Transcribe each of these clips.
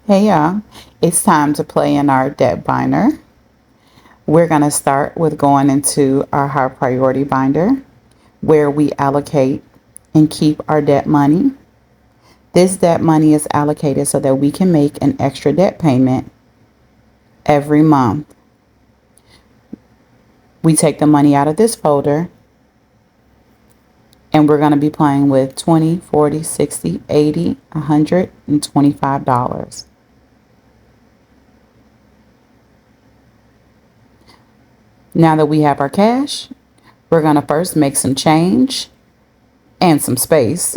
Hey y'all, it's time to play in our debt binder. We're going to start with going into our high priority binder where we allocate and keep our debt money. This debt money is allocated so that we can make an extra debt payment every month. We take the money out of this folder and we're going to be playing with 20, 40, 60, 80, $125. Now that we have our cash, we're going to first make some change and some space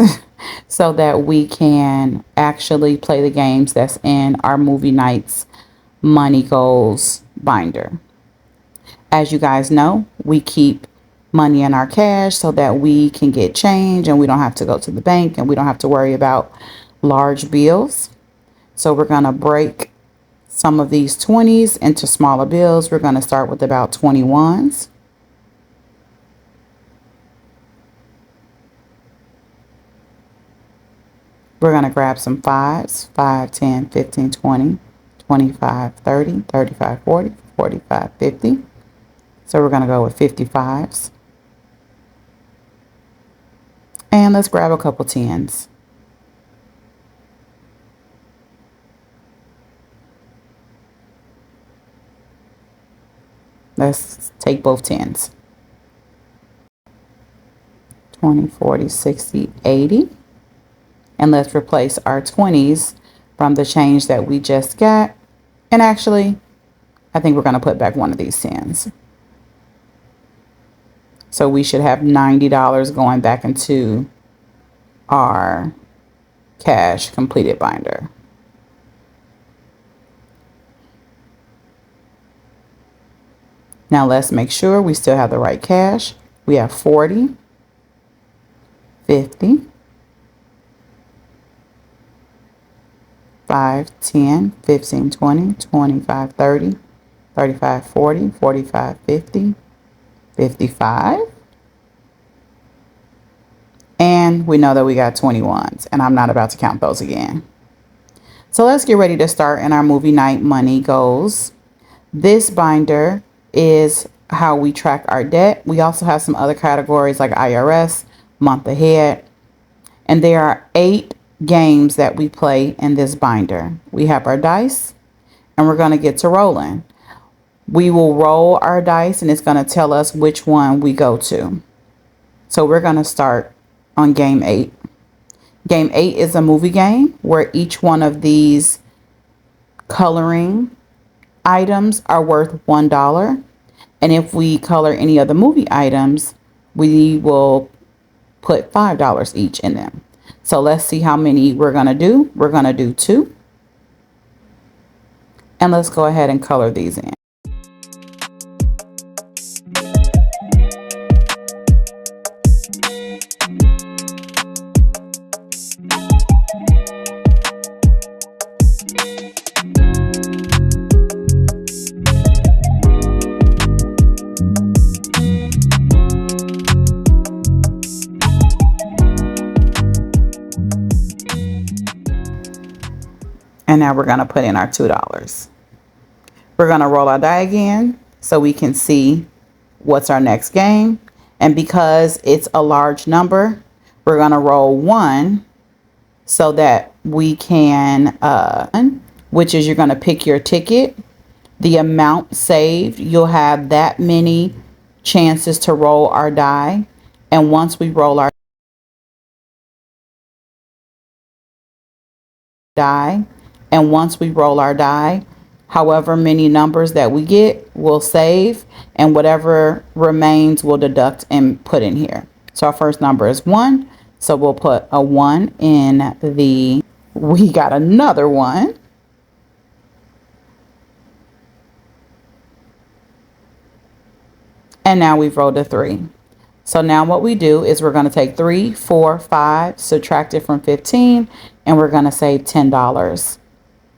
so that we can actually play the games that's in our movie nights money goals binder. As you guys know, we keep money in our cash so that we can get change and we don't have to go to the bank and we don't have to worry about large bills. So we're going to break some of these 20s into smaller bills. We're going to start with about 21s. We're going to grab some 5s, 5, 10, 15, 20, 25, 30, 35, 40, 45, 50. So we're going to go with 55s. And let's grab a couple 10s. Let's take both 10s. 20, 40, 60, 80. And let's replace our 20s from the change that we just got. And actually, I think we're going to put back one of these 10s. So we should have $90 going back into our cash completed binder. Now let's make sure we still have the right cash. We have 40, 50, 5, 10, 15, 20, 25, 30, 35, 40, 45, 50, 55. And we know that we got 21s, and I'm not about to count those again. So let's get ready to start in our movie night money goals. This binder is how we track our debt. We also have some other categories like IRS, month ahead, and there are 8 games that we play in this binder. We have our dice, and we're going to get to rolling. We will roll our dice, and it's going to tell us which one we go to. So we're going to start on game 8. Game 8 is a movie game where each one of these coloring items are worth $1. And if we color any of the movie items, we will put $5 each in them. So let's see how many we're going to do. We're going to do 2. And let's go ahead and color these in. And now we're going to put in our $2. We're going to roll our die again so we can see what's our next game. And because it's a large number, we're going to roll 1 so that we can, which is you're going to pick your ticket, the amount saved. You'll have that many chances to roll our die. And once we roll our die, however many numbers that we get, we'll save, and whatever remains we'll deduct and put in here. So our first number is 1, so we'll put a 1 in the, we got another 1. And now we've rolled a 3. So now what we do is we're going to take 3, 4, 5, subtract it from 15, and we're going to save $10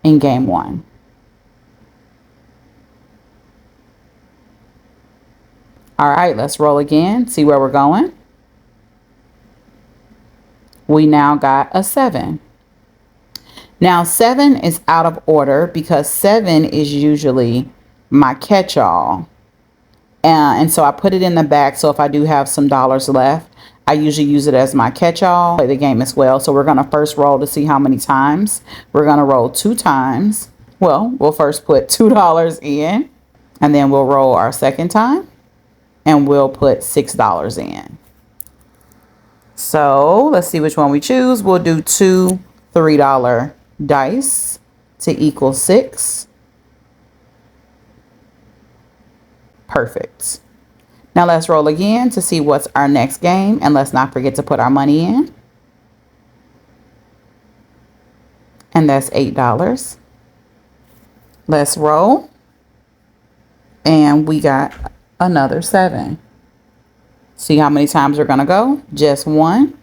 in game 1. All right, let's roll again, see where we're going. We now got a 7. Now, 7 is out of order because 7 is usually my catch-all. And so I put it in the back. So if I do have some dollars left, I usually use it as my catch-all. Play the game as well. So we're going to first roll to see how many times. We're going to roll 2 times. Well, we'll first put $2 in, and then we'll roll our second time, and we'll put $6 in. So let's see which one we choose. We'll do 2 $3 dice to equal 6. Perfect. Now let's roll again to see what's our next game, and let's not forget to put our money in. And that's $8. Let's roll. And we got another 7. See how many times we're going to go? Just 1.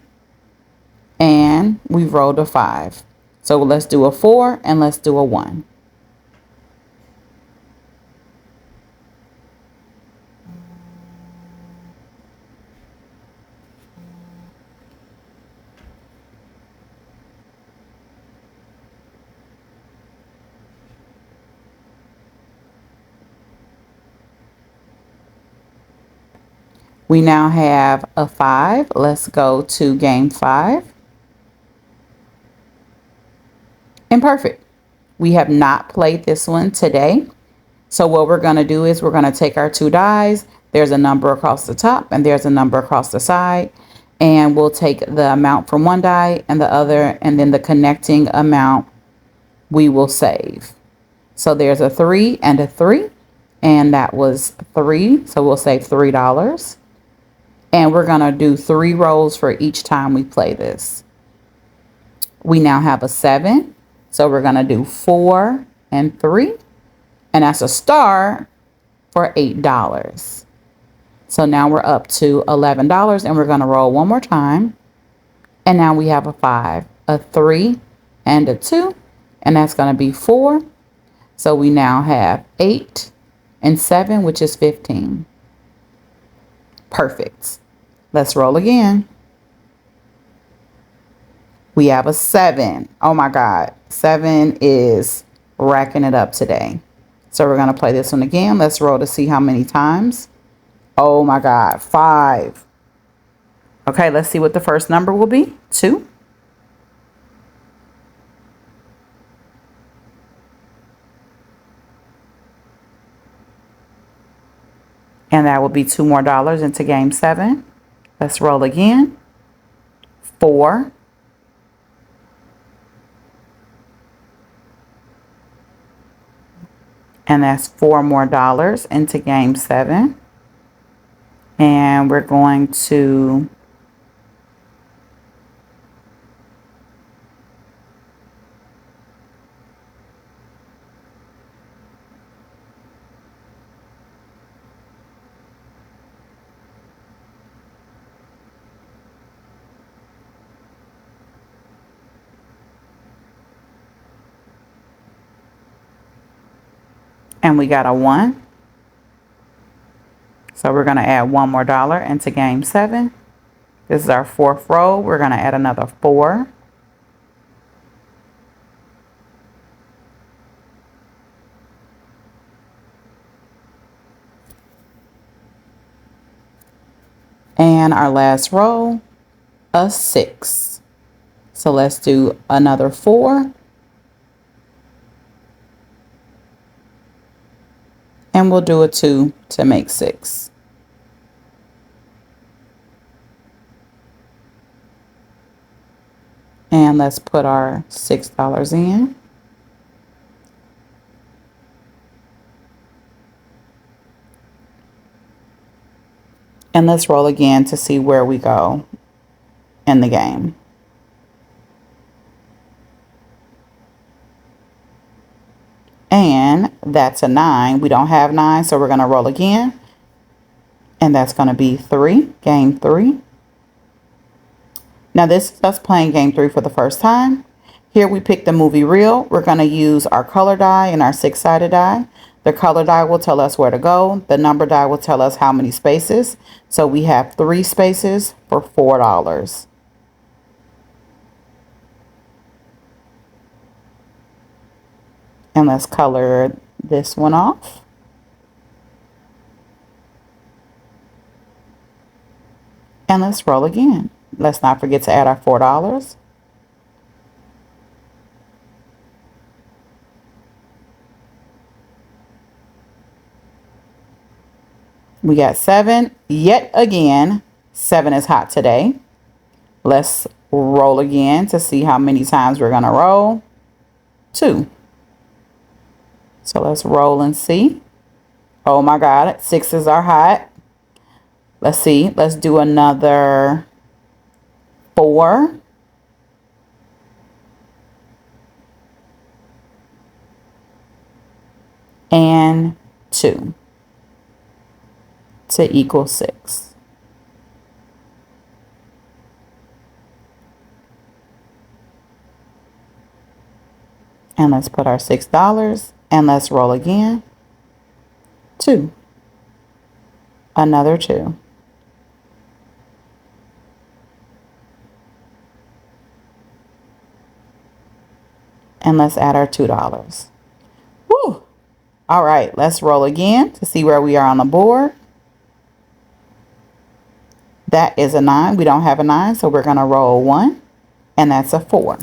And we've rolled a 5. So let's do a 4 and let's do a 1. We now have a 5. Let's go to game 5. And perfect. We have not played this one today. So what we're going to do is we're going to take our 2 dies. There's a number across the top and there's a number across the side. And we'll take the amount from one die and the other, and then the connecting amount we will save. So there's a 3 and a 3. And that was 3. So we'll save $3. And we're going to do 3 rolls for each time we play this. We now have a 7. So we're going to do 4 and 3. And that's a star for $8. So now we're up to $11, and we're going to roll one more time. And now we have a 5, a 3, and a 2. And that's going to be 4. So we now have 8 and 7, which is 15. Perfect. Let's roll again. We have a 7. Oh my God. 7 is racking it up today. So we're going to play this one again. Let's roll to see how many times. Oh my God. 5. Okay, let's see what the first number will be. 2. And that will be $2 more into game 7. Let's roll again. 4. And that's $4 more into game 7. And we're going to and we got a 1. So we're going to add $1 more into game 7. This is our 4th roll. We're going to add another 4. And our last roll, a 6. So let's do another 4. And we'll do a 2 to make 6. And let's put our $6 in. And let's roll again to see where we go in the game. And that's a 9. We don't have 9, so we're going to roll again. And that's going to be 3, game 3. Now this is us playing game 3 for the first time. Here we pick the movie reel. We're going to use our color die and our 6-sided die. The color die will tell us where to go. The number die will tell us how many spaces. So we have 3 spaces for $4. And let's color this one off. And let's roll again. Let's not forget to add our $4. We got 7. Yet again, 7 is hot today. Let's roll again to see how many times we're going to roll. 2. So let's roll and see. Oh my God, 6s are hot. Let's see. Let's do another 4. And 2 to equal 6. And let's put our $6 and let's roll again. 2. Another 2. And let's add our $2. Woo! All right, let's roll again to see where we are on the board. That is a 9. We don't have a 9, so we're going to roll 1, and that's a 4.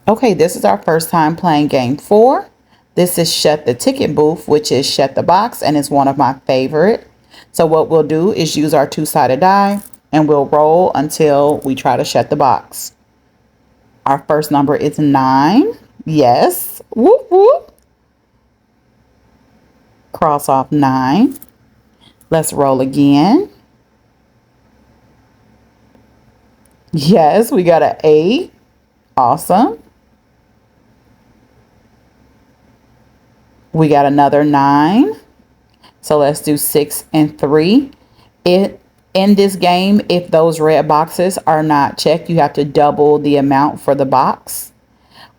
Okay, this is our first time playing game 4. This is Shut the Ticket Booth, which is Shut the Box, and is one of my favorite. So what we'll do is use our 2-sided die, and we'll roll until we try to shut the box. Our first number is 9. Yes. Whoop, whoop. Cross off 9. Let's roll again. Yes, we got an 8. Awesome. We got another 9. So let's do 6 and 3. In this game, if those red boxes are not checked, you have to double the amount for the box.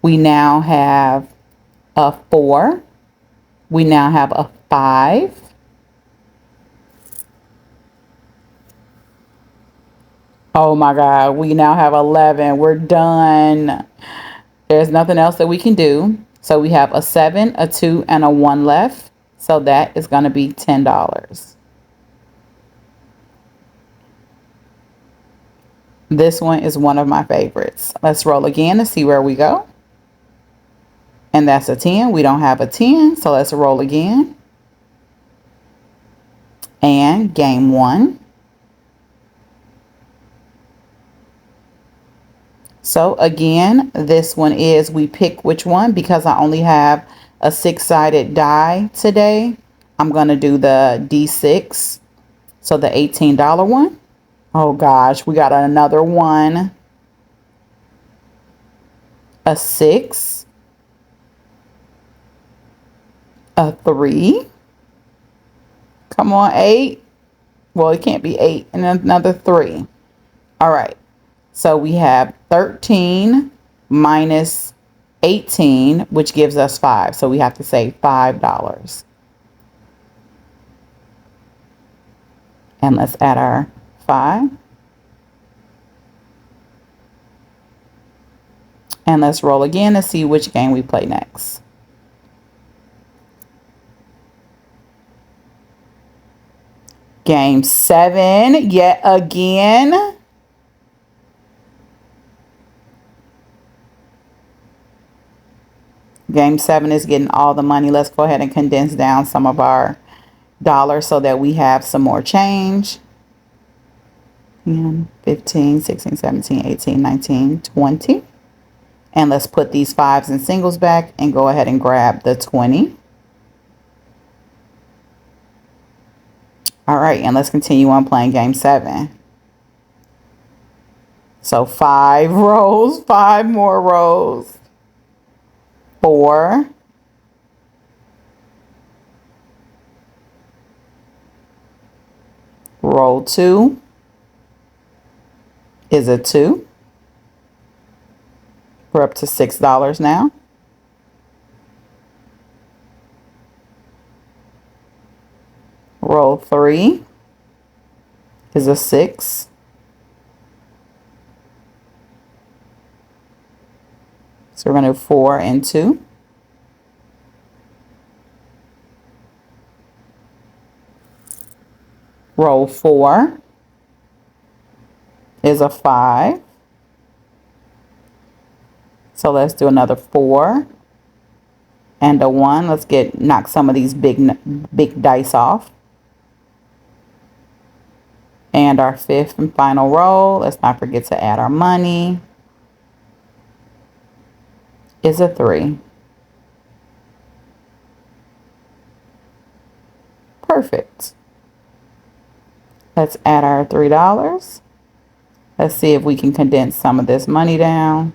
We now have a 4. We now have a 5. Oh my God, we now have 11. We're done. There's nothing else that we can do. So we have a 7, a 2, and a 1 left. So that is going to be $10. This one is one of my favorites. Let's roll again to see where we go. And that's a 10. We don't have a 10, so let's roll again. And game 1. So again, this one is we pick which one because I only have a 6-sided die today. I'm going to do the D6. So the $18 one. Oh gosh, we got another 1. A 6. A 3. Come on, 8. Well, it can't be 8. And another 3. All right. So we have 13 minus 18, which gives us 5. So we have to say $5. And let's add our 5. And let's roll again to see which game we play next. Game 7, yet again. Game 7 is getting all the money. Let's go ahead and condense down some of our dollars so that we have some more change. 10, 15, 16, 17, 18, 19, 20. And let's put these 5s and singles back and go ahead and grab the 20. All right, and let's continue on playing game 7. So 5 rows, 5 more rows. 4. Roll 2 is a 2. We're up to $6 now. Roll 3 is a 6. So we're going to do 4 and 2. Roll 4 is a 5. So let's do another 4 and a 1. Let's knock some of these big dice off. And our 5th and final roll, let's not forget to add our money, is a 3. Perfect. Let's add our $3. Let's see if we can condense some of this money down.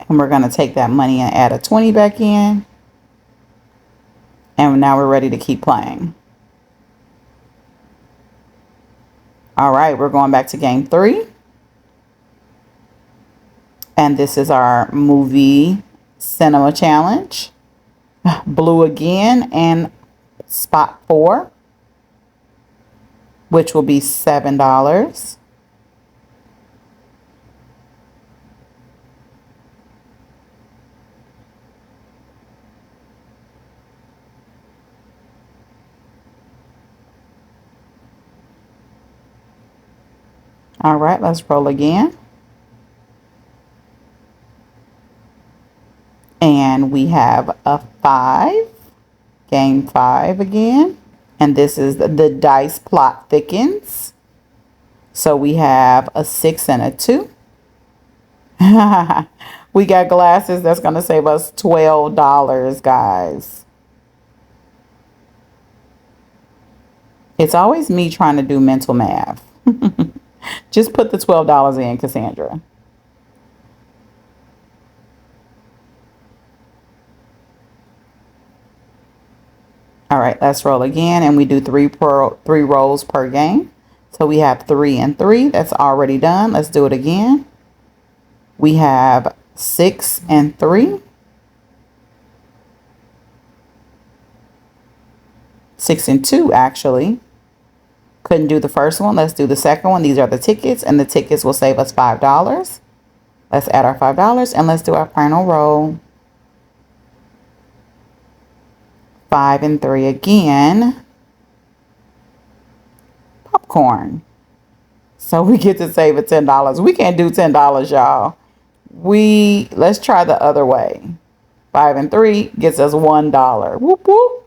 And we're going to take that money and add a 20 back in. And now we're ready to keep playing. All right, we're going back to game 3. And this is our movie cinema challenge. Blue again and spot 4, which will be $7. All right, let's roll again. And we have a 5, game 5 again. And this is the dice plot thickens. So we have a 6 and a 2. We got glasses. That's going to save us $12, guys. It's always me trying to do mental math. Just put the $12 in, Cassandra. All right, let's roll again, and we do three rolls per game. So we have 3 and 3. That's already done. Let's do it again. We have 6 and 3. 6 and 2, actually. Couldn't do the first one. Let's do the second one. These are the tickets, and the tickets will save us $5. Let's add our $5, and let's do our final roll. 5 and 3 again. Popcorn. So we get to save it $10. We can't do $10, y'all. Let's try the other way. 5 and 3 gets us $1. Whoop whoop.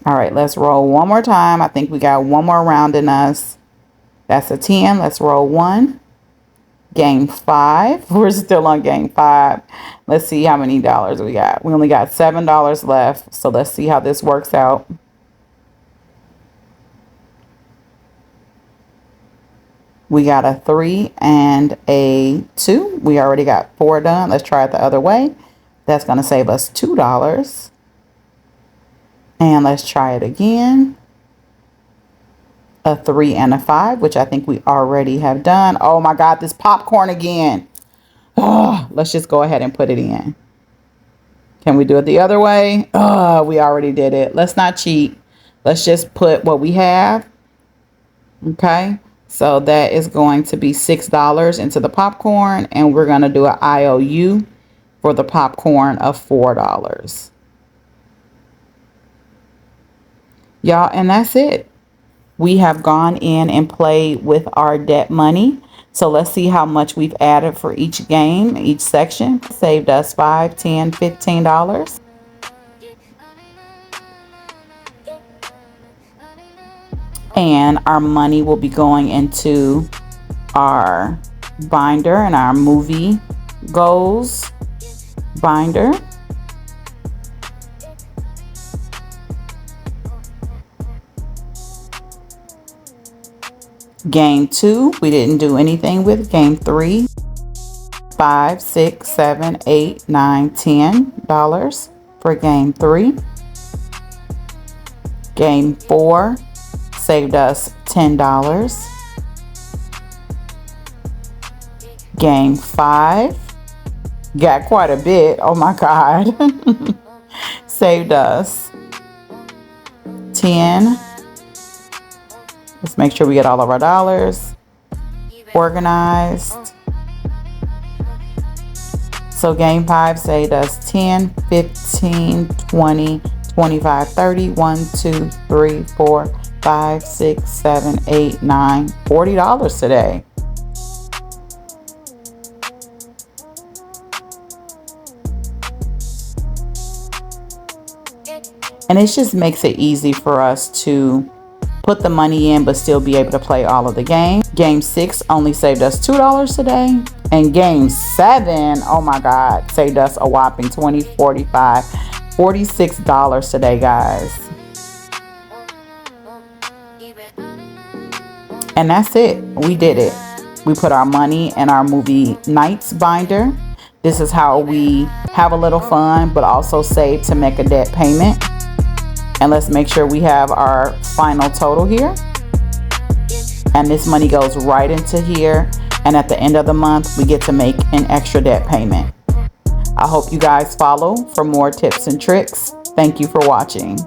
All right, let's roll one more time. I think we got one more round in us. That's a 10. Let's roll 1. Game 5. We're still on game 5. Let's see how many dollars we got. We only got $7 left. So let's see how this works out. We got a 3 and a 2. We already got 4 done. Let's try it the other way. That's going to save us $2. And let's try it again. A 3 and a 5, which I think we already have done. Oh my God, this popcorn again. Oh, let's just go ahead and put it in. Can we do it the other way? Oh, we already did it. Let's not cheat. Let's just put what we have. Okay. So that is going to be $6 into the popcorn. And we're going to do an IOU for the popcorn of $4. Y'all, and that's it. We have gone in and played with our debt money. So let's see how much we've added for each game, each section. Saved us $5, $10, $15. And our money will be going into our binder and our movie goals binder. Game 2, we didn't do anything with. Game 3, 5, 6, 7, 8, 9, $10 for game 3. Game 4 saved us $10. Game 5 got quite a bit. Oh my God. Saved us 10. Let's make sure we get all of our dollars organized. So game 5 saved us 10, 15, 20, 25, 30, 1, 2, 3, 4, 5, 6, 7, 8, 9, $40 today. And it just makes it easy for us to put the money in but still be able to play all of the games. Game 6 only saved us $2 today. And game 7, oh my God, saved us a whopping $20, $45, $46 today, guys. And that's it. We did it. We put our money in our movie nights binder. This is how we have a little fun but also save to make a debt payment. And let's make sure we have our final total here. And this money goes right into here. And at the end of the month, we get to make an extra debt payment. I hope you guys follow for more tips and tricks. Thank you for watching.